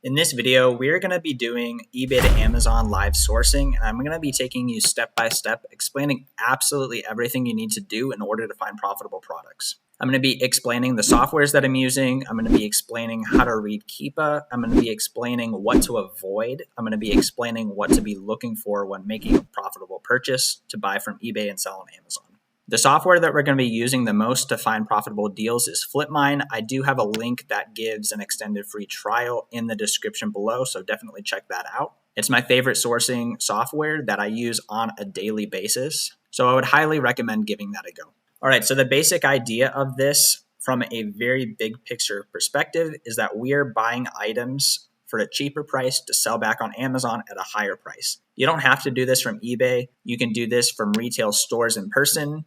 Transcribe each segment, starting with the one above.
In this video, we're going to be doing eBay to Amazon live sourcing. I'm going to be taking you step by step, explaining absolutely everything you need to do in order to find profitable products. I'm going to be explaining the softwares that I'm using. I'm going to be explaining how to read Keepa. I'm going to be explaining what to avoid. I'm going to be explaining what to be looking for when making a profitable purchase to buy from eBay and sell on Amazon. The software that we're going to be using the most to find profitable deals is 𝗬𝗏. I do have a link that gives an extended free trial in the description below, so definitely check that out. It's my favorite sourcing software that I use on a daily basis, so I would highly recommend giving that a go. All right, so the basic idea of this from a very big picture perspective is that we are buying items for a cheaper price to sell back on Amazon at a higher price. You don't have to do this from eBay. You can do this from retail stores in person.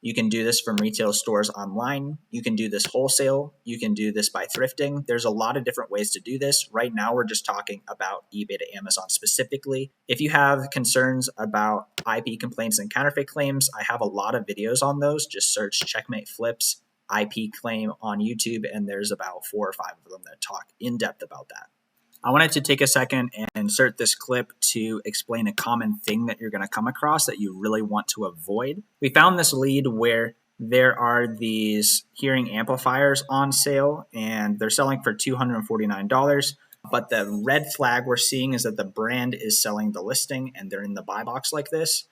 You can do this from retail stores online. You can do this wholesale. You can do this by thrifting. There's a lot of different ways to do this. Right now, we're just talking about eBay to Amazon specifically. If you have concerns about IP complaints and counterfeit claims, I have a lot of videos on those. Just search 𝗦cie𝗰𝗶𝗹 IP claim on YouTube, and there's about 4 or 5 of them that talk in depth about that. I wanted to take a second and insert this clip to explain a common thing that you're going to come across that you really want to avoid. We found this lead where there are these hearing amplifiers on sale and they're selling for $249. But the red flag we're seeing is that the brand is selling the listing and they're in the buy box like this.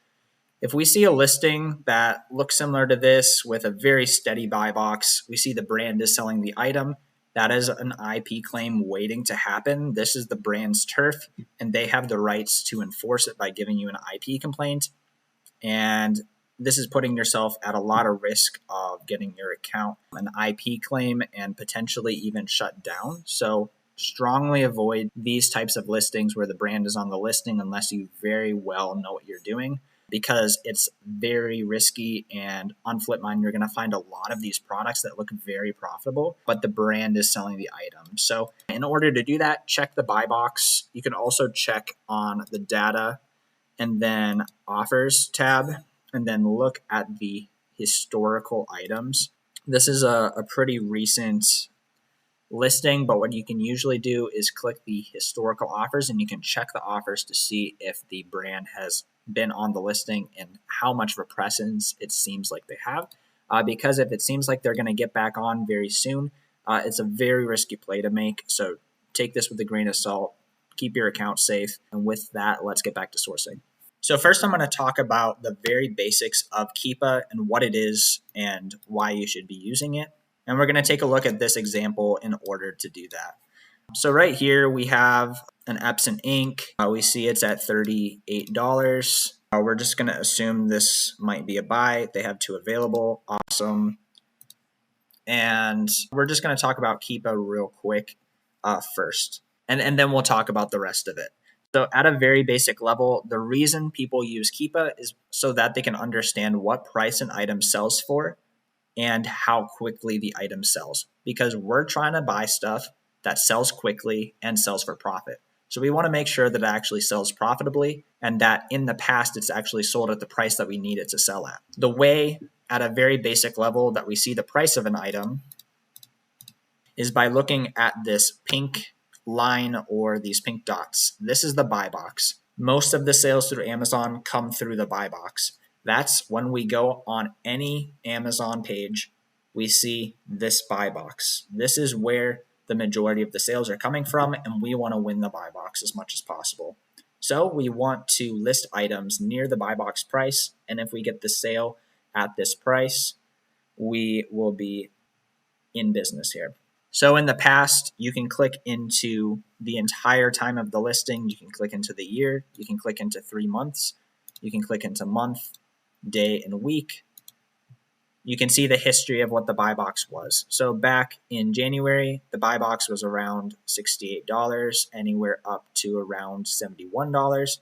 If we see a listing that looks similar to this with a very steady buy box, we see the brand is selling the item. That is an IP claim waiting to happen. This is the brand's turf, and they have the rights to enforce it by giving you an IP complaint. And this is putting yourself at a lot of risk of getting your account an IP claim and potentially even shut down. So strongly avoid these types of listings where the brand is on the listing unless you very well know what you're doing, because it's very risky. And on 𝗬𝗏, you're going to find a lot of these products that look very profitable, but the brand is selling the item. So in order to do that, check the buy box. You can also check on the data and then offers tab, and then look at the historical items. This is a pretty recent listing, but what you can usually do is click the historical offers and you can check the offers to see if the brand has been on the listing and how much of a presence it seems like they have. Because if it seems like they're going to get back on very soon, it's a very risky play to make. So take this with a grain of salt, keep your account safe. And with that, let's get back to sourcing. So first I'm going to talk about the very basics of Keepa and what it is and why you should be using it. And we're going to take a look at this example in order to do that. So right here we have an Epson ink. We see it's at $38. We're just going to assume this might be a buy. They have 2 available. Awesome. And we're just going to talk about Keepa real quick first. And then we'll talk about the rest of it. So at a very basic level, the reason people use Keepa is so that they can understand what price an item sells for and how quickly the item sells, because we're trying to buy stuff that sells quickly and sells for profit. So we want to make sure that it actually sells profitably and that in the past it's actually sold at the price that we need it to sell at. The way at a very basic level that we see the price of an item is by looking at this pink line or these pink dots. This is the buy box. Most of the sales through Amazon come through the buy box. That's when we go on any Amazon page, we see this buy box. This is where the majority of the sales are coming from, and we want to win the buy box as much as possible. So we want to list items near the buy box price, and if we get the sale at this price, we will be in business here. So in the past, you can click into the entire time of the listing. You can click into the year. You can click into 3 months. You can click into month, day, and week. You can see the history of what the buy box was. So back in January, the buy box was around $68, anywhere up to around $71.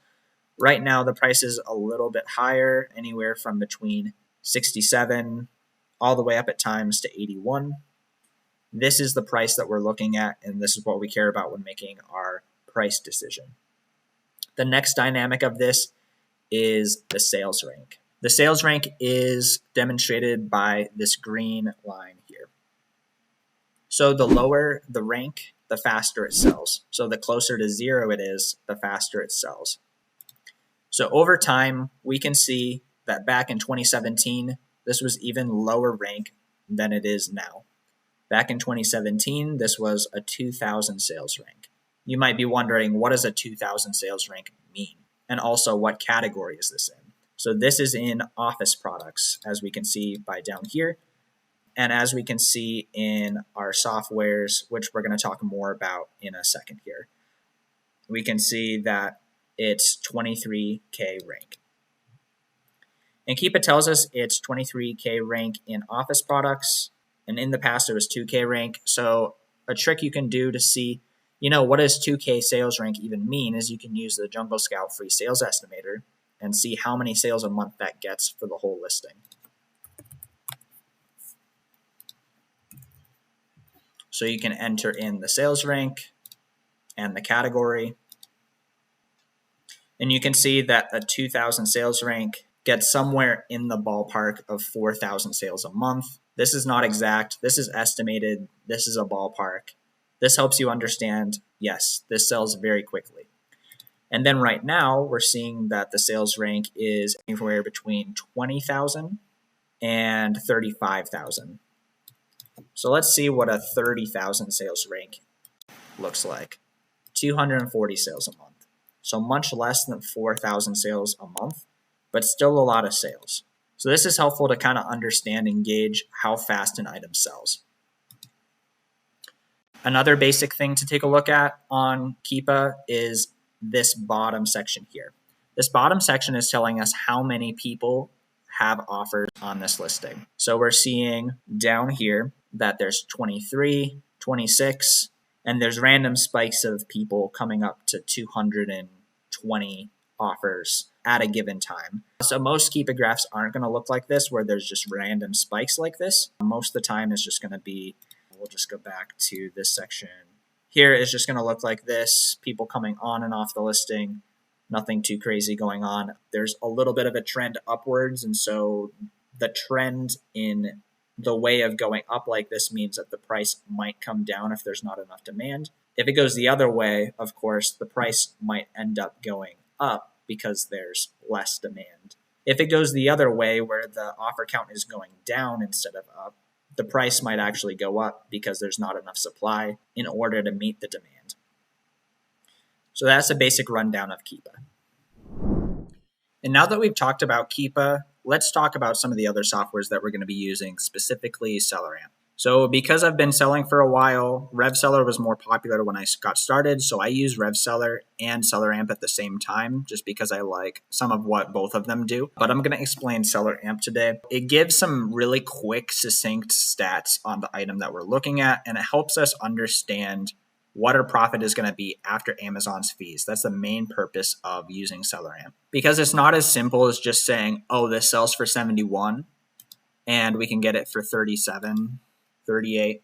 Right now, the price is a little bit higher, anywhere from between $67 all the way up at times to $81. This is the price that we're looking at, and this is what we care about when making our price decision. The next dynamic of this is the sales rank. The sales rank is demonstrated by this green line here. So the lower the rank, the faster it sells. So the closer to 0 it is, the faster it sells. So over time, we can see that back in 2017, this was even lower rank than it is now. Back in 2017, this was a 2000 sales rank. You might be wondering, what does a 2000 sales rank mean? And also, what category is this in? So this is in office products, as we can see by down here. And as we can see in our softwares, which we're going to talk more about in a second here, we can see that it's 23K rank. And Keepa tells us it's 23K rank in office products, and in the past it was 2K rank. So a trick you can do to see, what does 2K sales rank even mean is you can use the Jungle Scout free sales estimator and see how many sales a month that gets for the whole listing. So you can enter in the sales rank and the category. And you can see that a 2000 sales rank gets somewhere in the ballpark of 4,000 sales a month. This is not exact. This is estimated. This is a ballpark. This helps you understand, yes, this sells very quickly. And then right now, we're seeing that the sales rank is anywhere between 20,000 and 35,000. So let's see what a 30,000 sales rank looks like. 240 sales a month. So much less than 4,000 sales a month, but still a lot of sales. So this is helpful to kind of understand and gauge how fast an item sells. Another basic thing to take a look at on Keepa is this bottom section here. This bottom section is telling us how many people have offers on this listing. So we're seeing down here that there's 23, 26, and there's random spikes of people coming up to 220 offers at a given time. So most Keepa graphs aren't going to look like this, where there's just random spikes like this. Most of the time it's just going to be, we'll just go back to this section. Here is just going to look like this, people coming on and off the listing, nothing too crazy going on. There's a little bit of a trend upwards, and so the trend in the way of going up like this means that the price might come down if there's not enough demand. If it goes the other way, of course, the price might end up going up because there's less demand. If it goes the other way, where the offer count is going down instead of up, the price might actually go up because there's not enough supply in order to meet the demand. So that's a basic rundown of Keepa. And now that we've talked about Keepa, let's talk about some of the other softwares that we're going to be using, specifically SellerAmp. So because I've been selling for a while, RevSeller was more popular when I got started, so I use RevSeller and SellerAmp at the same time, just because I like some of what both of them do. But I'm going to explain SellerAmp today. It gives some really quick, succinct stats on the item that we're looking at, and it helps us understand what our profit is going to be after Amazon's fees. That's the main purpose of using SellerAmp. Because it's not as simple as just saying, oh, this sells for 71, and we can get it for 37, 38,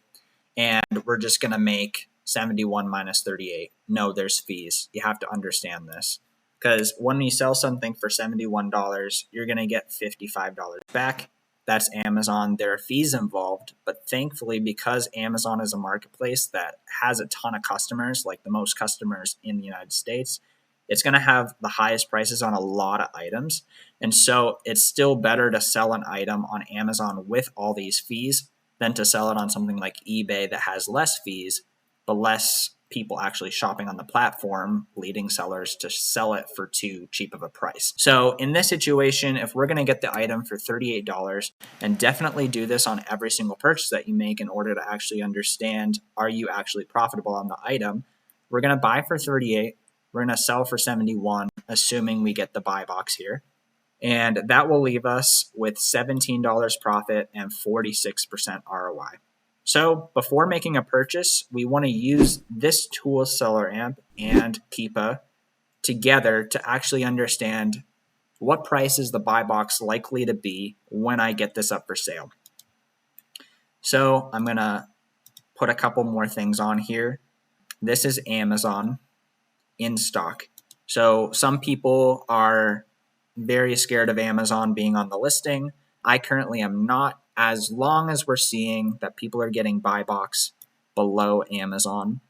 and we're just going to make 71 minus 38. No, there's fees. You have to understand this. Because when you sell something for $71, you're going to get $55 back. That's Amazon. There are fees involved, but thankfully, because Amazon is a marketplace that has a ton of customers, like the most customers in the United States, it's going to have the highest prices on a lot of items. And so it's still better to sell an item on Amazon with all these fees than to sell it on something like eBay that has less fees, but less people actually shopping on the platform, leading sellers to sell it for too cheap of a price. So in this situation, if we're going to get the item for $38, and definitely do this on every single purchase that you make in order to actually understand, are you actually profitable on the item? We're going to buy for 38. We're going to sell for 71, assuming we get the buy box here. And that will leave us with $17 profit and 46% ROI. So before making a purchase, we want to use this tool, SellerAmp and Keepa, together to actually understand what price is the buy box likely to be when I get this up for sale. So I'm going to put a couple more things on here. This is Amazon in stock. So some people are very scared of Amazon being on the listing. I currently am not, as long as we're seeing that people are getting buy box below Amazon.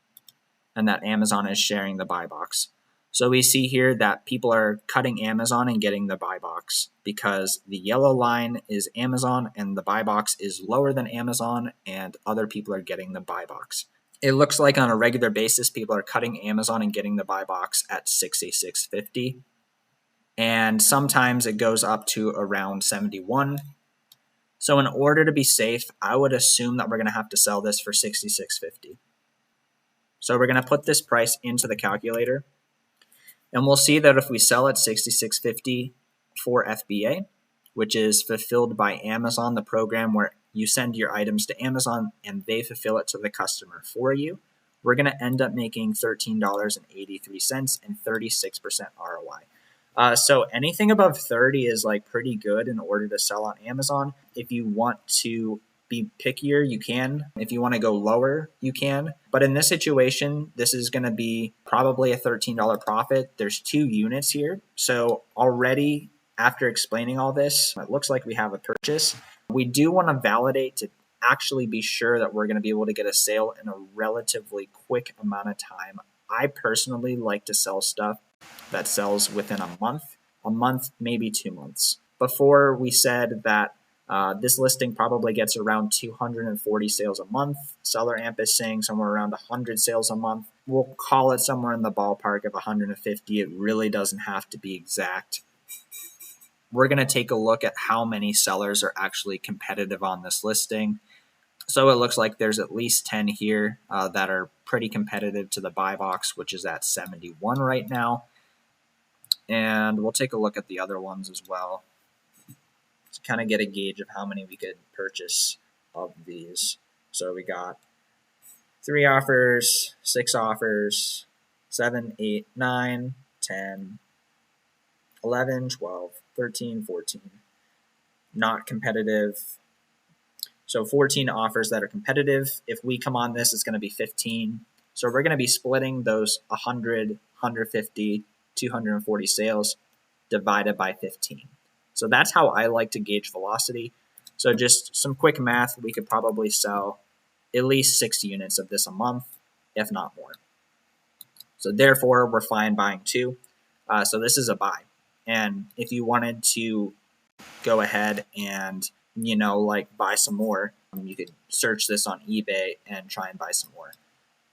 and that Amazon is sharing the buy box. So we see here that people are cutting Amazon and getting the buy box because the yellow line is Amazon and the buy box is lower than Amazon, and other people are getting the buy box. It looks like on a regular basis, people are cutting Amazon and getting the buy box at 𝗖cie_650. And sometimes it goes up to around 71. So in order to be safe, I would assume that we're going to have to sell this for 𝗖cie_650. So we're going to put this price into the calculator. And we'll see that if we sell at 𝗖cie_650 for FBA, which is fulfilled by Amazon, the program where you send your items to Amazon and they fulfill it to the customer for you, we're going to end up making $13.83 and 36% ROI. So anything above 30 is like pretty good in order to sell on Amazon. If you want to be pickier, you can. If you want to go lower, you can. But in this situation, this is going to be probably a $13 profit. There's 2 units here. So already after explaining all this, it looks like we have a purchase. We do want to validate to actually be sure that we're going to be able to get a sale in a relatively quick amount of time. I personally like to sell stuff that sells within a month, maybe 2 months. Before we said that this listing probably gets around 240 sales a month. Seller Amp is saying somewhere around 100 sales a month. We'll call it somewhere in the ballpark of 150. It really doesn't have to be exact. We're going to take a look at how many sellers are actually competitive on this listing. So it looks like there's at least 10 here that are pretty competitive to the buy box, which is at 71 right now. And we'll take a look at the other ones as well to kind of get a gauge of how many we could purchase of these. So we got 3 offers, 6 offers, 7, 8, 9, 10, 11, 12, 13, 14. Not competitive. So 14 offers that are competitive. If we come on this, it's going to be 15. So we're going to be splitting those 100, 150, 240 sales divided by 15. So that's how I like to gauge velocity. So just some quick math, we could probably sell at least 6 units of this a month, if not more. So therefore, we're fine buying 2. So this is a buy. And if you wanted to go ahead and, buy some more, you could search this on eBay and try and buy some more.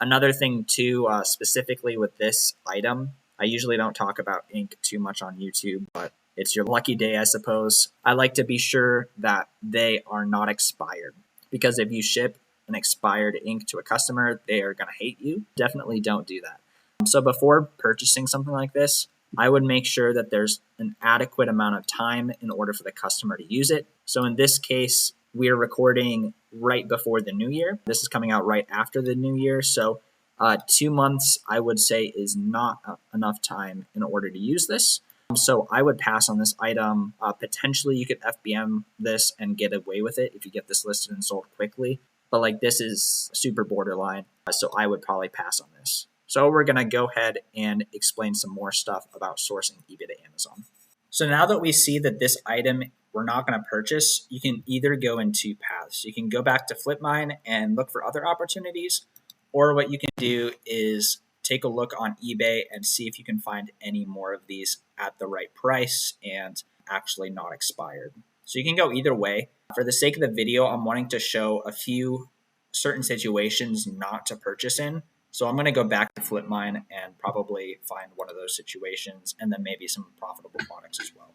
Another thing too, specifically with this item, I usually don't talk about ink too much on YouTube, but it's your lucky day, I suppose. I like to be sure that they are not expired, because if you ship an expired ink to a customer, they are going to hate you. Definitely don't do that. So before purchasing something like this, I would make sure that there's an adequate amount of time in order for the customer to use it. So in this case, we are recording right before the new year. This is coming out right after the new year. So 2 months, I would say, is not enough time in order to use this. So I would pass on this item. Potentially, you could FBM this and get away with it if you get this listed and sold quickly. But this is super borderline, so I would probably pass on this. So we're going to go ahead and explain some more stuff about sourcing eBay to Amazon. So now that we see that this item we're not going to purchase, you can either go in 2 paths. You can go back to 𝗬𝗏mine and look for other opportunities, or what you can do is take a look on eBay and see if you can find any more of these at the right price and actually not expired. So you can go either way. For the sake of the video, I'm wanting to show a few certain situations not to purchase in. So I'm going to go back to 𝗬𝗏mine and probably find one of those situations, and then maybe some profitable products as well.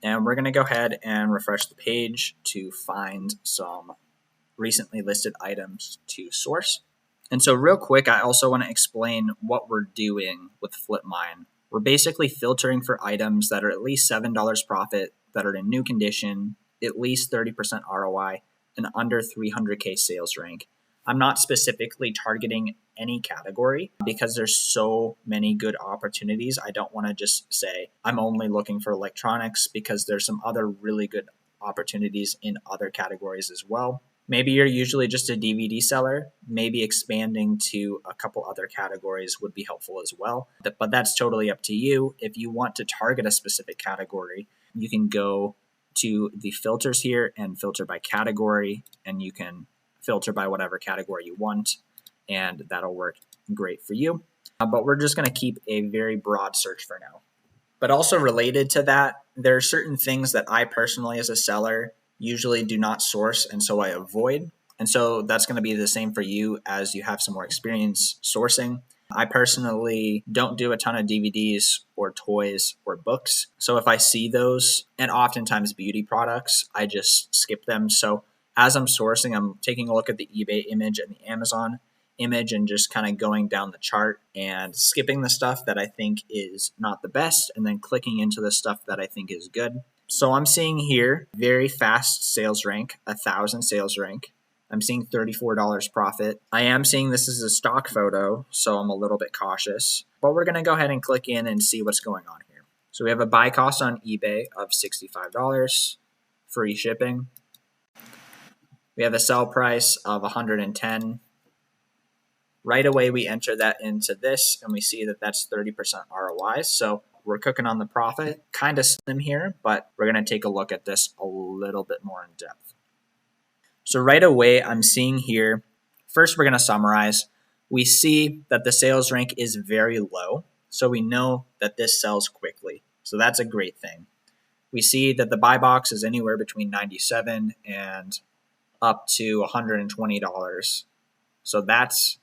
And we're going to go ahead and refresh the page to find some recently listed items to source. And so real quick, I also want to explain what we're doing with 𝗬𝗏mine. We're basically filtering for items that are at least $7 profit, that are in new condition, at least 30% ROI, and under 300K sales rank. I'm not specifically targeting any category because there's so many good opportunities. I don't want to just say I'm only looking for electronics, because there's some other really good opportunities in other categories as well. Maybe you're usually just a DVD seller. Maybe expanding to a couple other categories would be helpful as well. But that's totally up to you. If you want to target a specific category, you can go to the filters here and filter by category, and you can filter by whatever category you want, and that'll work great for you. But we're just going to keep a very broad search for now. But also related to that, there are certain things that I personally as a seller usually do not source, and so I avoid. And so that's going to be the same for you as you have some more experience sourcing. I personally don't do a ton of DVDs or toys or books. So if I see those, and oftentimes beauty products, I just skip them. So as I'm sourcing, I'm taking a look at the eBay image and the Amazon image and just kind of going down the chart and skipping the stuff that I think is not the best and then clicking into the stuff that I think is good. So I'm seeing here very fast sales rank, 1,000 sales rank. I'm seeing $34 profit. I am seeing this is a stock photo, so I'm a little bit cautious, but we're going to go ahead and click in and see what's going on here. So we have a buy cost on eBay of $65, free shipping. We have a sell price of $110. Right away, we enter that into this, and we see that that's 30% ROI. So we're cooking on the profit. Kind of slim here, but we're going to take a look at this a little bit more in depth. So right away, I'm seeing here, first we're going to summarize. We see that the sales rank is very low, so we know that this sells quickly. So that's a great thing. We see that the buy box is anywhere between $97 and up to $120. So that's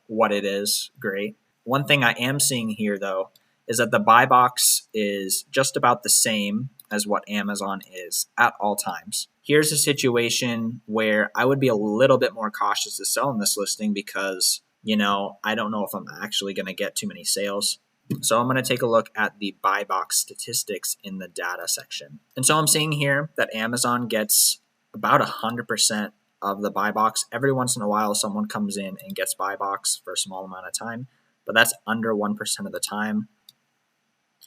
what it is. Great. One thing I am seeing here, though, is that the buy box is just about the same as what Amazon is at all times. Here's a situation where I would be a little bit more cautious to sell in this listing because, I don't know if I'm actually going to get too many sales. So I'm going to take a look at the buy box statistics in the data section. And so I'm seeing here that Amazon gets about 100% of the buy box. Every once in a while, someone comes in and gets buy box for a small amount of time, but that's under 1% of the time.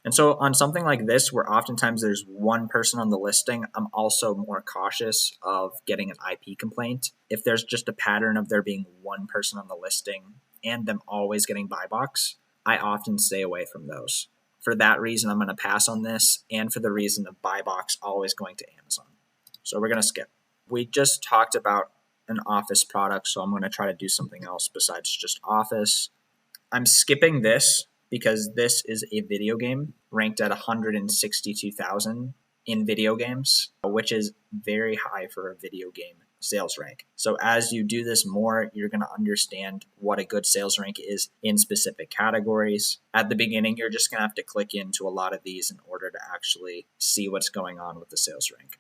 And so on something like this, where oftentimes there's one person on the listing, I'm also more cautious of getting an IP complaint. If there's just a pattern of there being one person on the listing and them always getting buy box, I often stay away from those. For that reason, I'm going to pass on this, and for the reason of buy box always going to Amazon. So we're going to skip. We just talked about an office product, so I'm going to try to do something else besides just office. I'm skipping this because this is a video game ranked at 162,000 in video games, which is very high for a video game sales rank. So as you do this more, you're going to understand what a good sales rank is in specific categories. At the beginning, you're just going to have to click into a lot of these in order to actually see what's going on with the sales rank.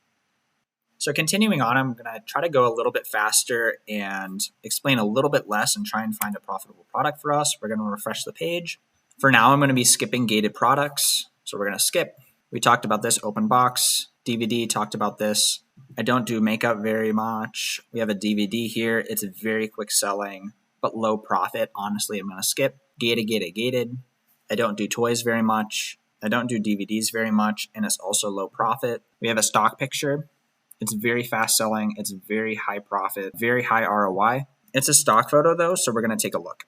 So continuing on, I'm going to try to go a little bit faster and explain a little bit less and try and find a profitable product for us. We're going to refresh the page. For now, I'm going to be skipping gated products. So we're going to skip. We talked about this open box. DVD talked about this. I don't do makeup very much. We have a DVD here. It's very quick selling, but low profit. Honestly, I'm going to skip. Gated. I don't do toys very much. I don't do DVDs very much, and it's also low profit. We have a stock picture. It's very fast selling. It's very high profit, very high ROI. It's a stock photo though, so we're going to take a look.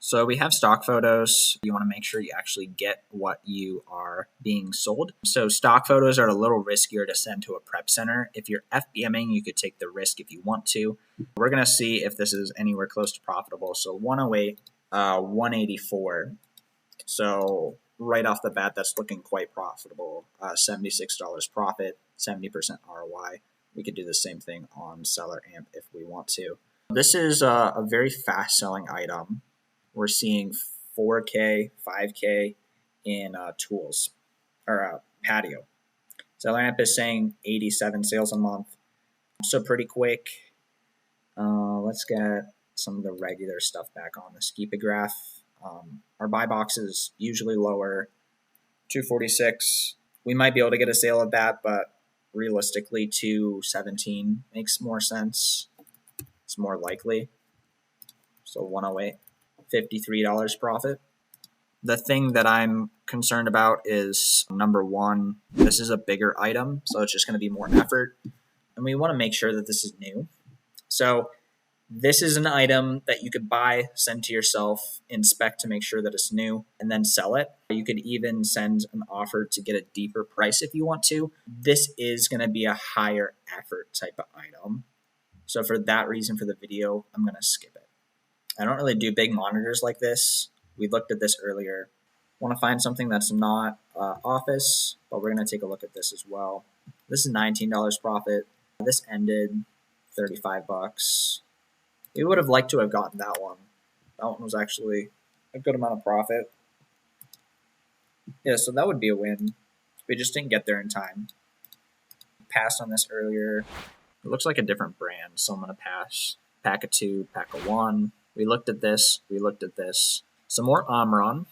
So we have stock photos. You want to make sure you actually get what you are being sold. So stock photos are a little riskier to send to a prep center. If you're FBMing, you could take the risk if you want to. We're going to see if this is anywhere close to profitable. So 108, 184. So right off the bat, that's looking quite profitable. $76 profit, 70% ROI. We could do the same thing on Seller Amp if we want to. This is a very fast selling item. We're seeing 4K, 5K in tools or patio. Seller Amp is saying 87 sales a month. So pretty quick. Let's get some of the regular stuff back on the Keepa graph. Our buy box is usually lower, 246. We might be able to get a sale at that, but realistically, 217 makes more sense. It's more likely. So 108, $53 profit. The thing that I'm concerned about is, number one, this is a bigger item, so it's just going to be more effort. And we want to make sure that this is new. So this is an item that you could buy, send to yourself, inspect to make sure that it's new, and then sell it. You could even send an offer to get a deeper price if you want to. This is going to be a higher effort type of item. So for that reason for the video, I'm going to skip it. I don't really do big monitors like this. We looked at this earlier. Want to find something that's not Office, but we're going to take a look at this as well. This is $19 profit. This ended 35 bucks. We would have liked to have gotten that one. That one was actually a good amount of profit. Yeah, so that would be a win. We just didn't get there in time. Passed on this earlier. It looks like a different brand, so I'm going to pass. Pack of 2, pack of 1. We looked at this. We looked at this. Some more Omron.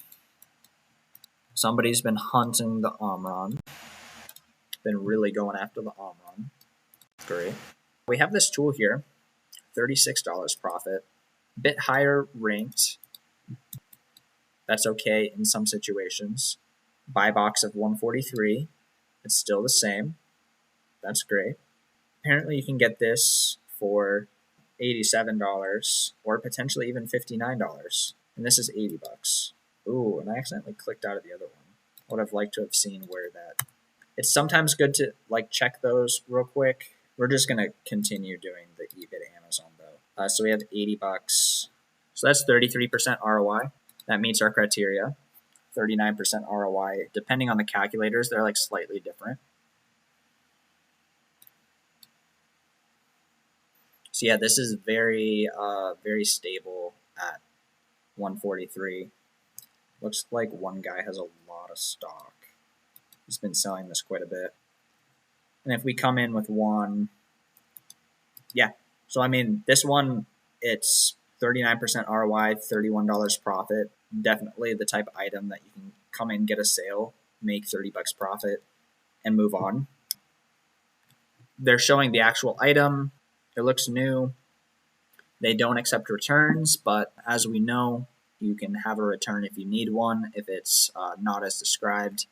Somebody's been hunting the Omron. Been really going after the Omron. Great. We have this tool here. $36 profit. Bit higher ranked. That's okay in some situations. Buy box of 143. It's still the same. That's great. Apparently you can get this for $87 or potentially even $59. And this is 80 bucks. Ooh, and I accidentally clicked out of the other one. I would have liked to have seen where that. It's sometimes good to like check those real quick. We're just going to continue doing the eBay to Amazon though. So we have 80 bucks. So that's 33% ROI. That meets our criteria. 39% ROI. Depending on the calculators, they're like slightly different. So yeah, this is very, very stable at 143. Looks like one guy has a lot of stock. He's been selling this quite a bit. And if we come in with one, yeah. So I mean, this one, it's 39% ROI, $31 profit. Definitely the type of item that you can come in, get a sale, make 30 bucks profit, and move on. They're showing the actual item. It looks new. They don't accept returns, but as we know, you can have a return if you need one. If it's not as described,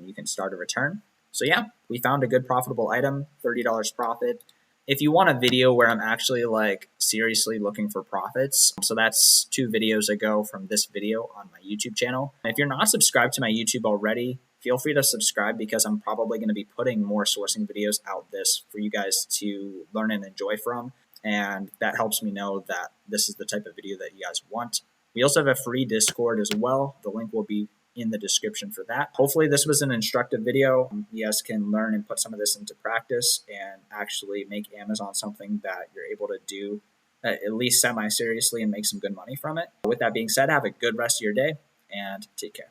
you can start a return. So yeah, we found a good profitable item, $30 profit. If you want a video where I'm actually like seriously looking for profits, so that's 2 videos ago from this video on my YouTube channel. If you're not subscribed to my YouTube already, feel free to subscribe because I'm probably going to be putting more sourcing videos out this for you guys to learn and enjoy from. And that helps me know that this is the type of video that you guys want. We also have a free Discord as well. The link will be in the description for that. Hopefully this was an instructive video. You guys can learn and put some of this into practice and actually make Amazon something that you're able to do at least semi-seriously and make some good money from it. With that being said, have a good rest of your day and take care.